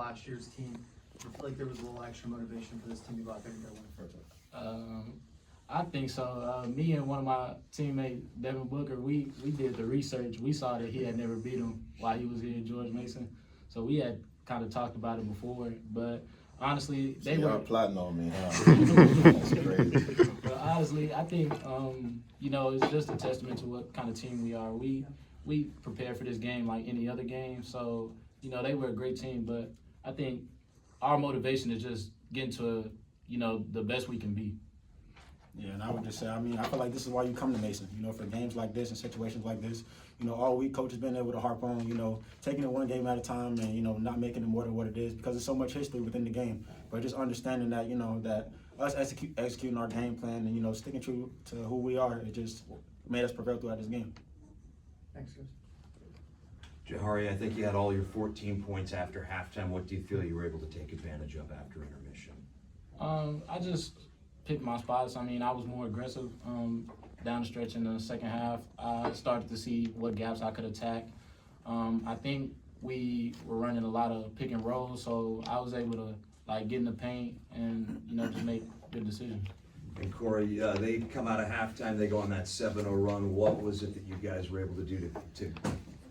last year's team? Do you feel like there was a little extra motivation for this team to go out there and get one further? I think so. Me and one of my teammates, Devin Booker, we did the research. We saw that he had never beat him while he was here at George Mason. So we had kind of talked about it before. But honestly, they were plotting on me. That's crazy. But honestly, I think it's just a testament to what kind of team we are. We prepare for this game like any other game. So they were a great team, but I think our motivation is just getting to the best we can be. Yeah, and I would just say, I feel like this is why you come to Mason, for games like this and situations like this. All week, coach has been able to harp on, taking it one game at a time and, not making it more than what it is because there's so much history within the game. But just understanding that, that us executing our game plan and, sticking true to who we are, it just made us prevail throughout this game. Thanks, guys. Jahari, I think you had all your 14 points after halftime. What do you feel you were able to take advantage of after intermission? I just picked my spots. I was more aggressive down the stretch in the second half. I started to see what gaps I could attack. I think we were running a lot of pick and roll, so I was able to get in the paint and just make good decisions. And Kory, they come out of halftime, they go on that 7-0 run. What was it that you guys were able to do to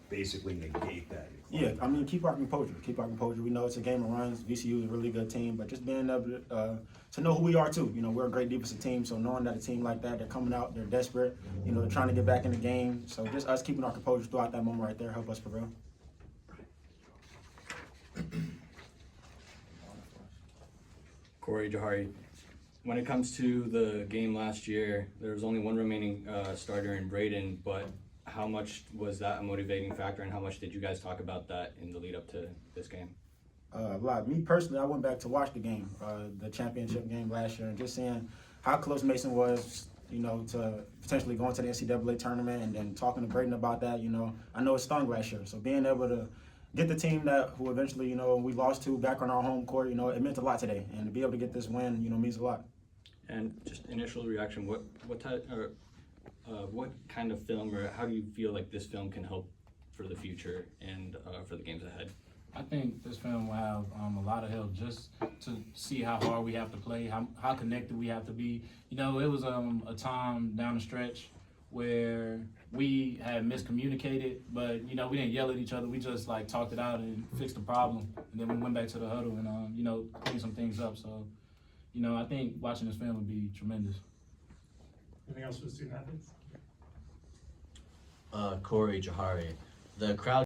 basically negate that? Yeah, keep our composure. Keep our composure. We know it's a game of runs. VCU is a really good team, but just being able to know who we are too. We're a great defensive team, so knowing that a team like that, they're coming out, they're desperate. They're trying to get back in the game. So just us keeping our composure throughout that moment right there help us prevail. Kory, Jahari, when it comes to the game last year, there was only one remaining starter in Braden, but how much was that a motivating factor, and how much did you guys talk about that in the lead up to this game? A lot. Me personally, I went back to watch the game, the championship game last year, and just seeing how close Mason was, to potentially going to the NCAA tournament, and then talking to Braden about that. I know it stung last year, so being able to get the team who eventually, we lost to back on our home court, it meant a lot today, and to be able to get this win, means a lot. And just initial reaction, what kind of film, or how do you feel like this film can help for the future and for the games ahead? I think this film will have a lot of help just to see how hard we have to play, how connected we have to be. It was a time down the stretch where we had miscommunicated, but we didn't yell at each other. We just talked it out and fixed the problem, and then we went back to the huddle and cleaned some things up. So I think watching this film would be tremendous. Anything else for the student athletes? Kory, Jahari, the crowd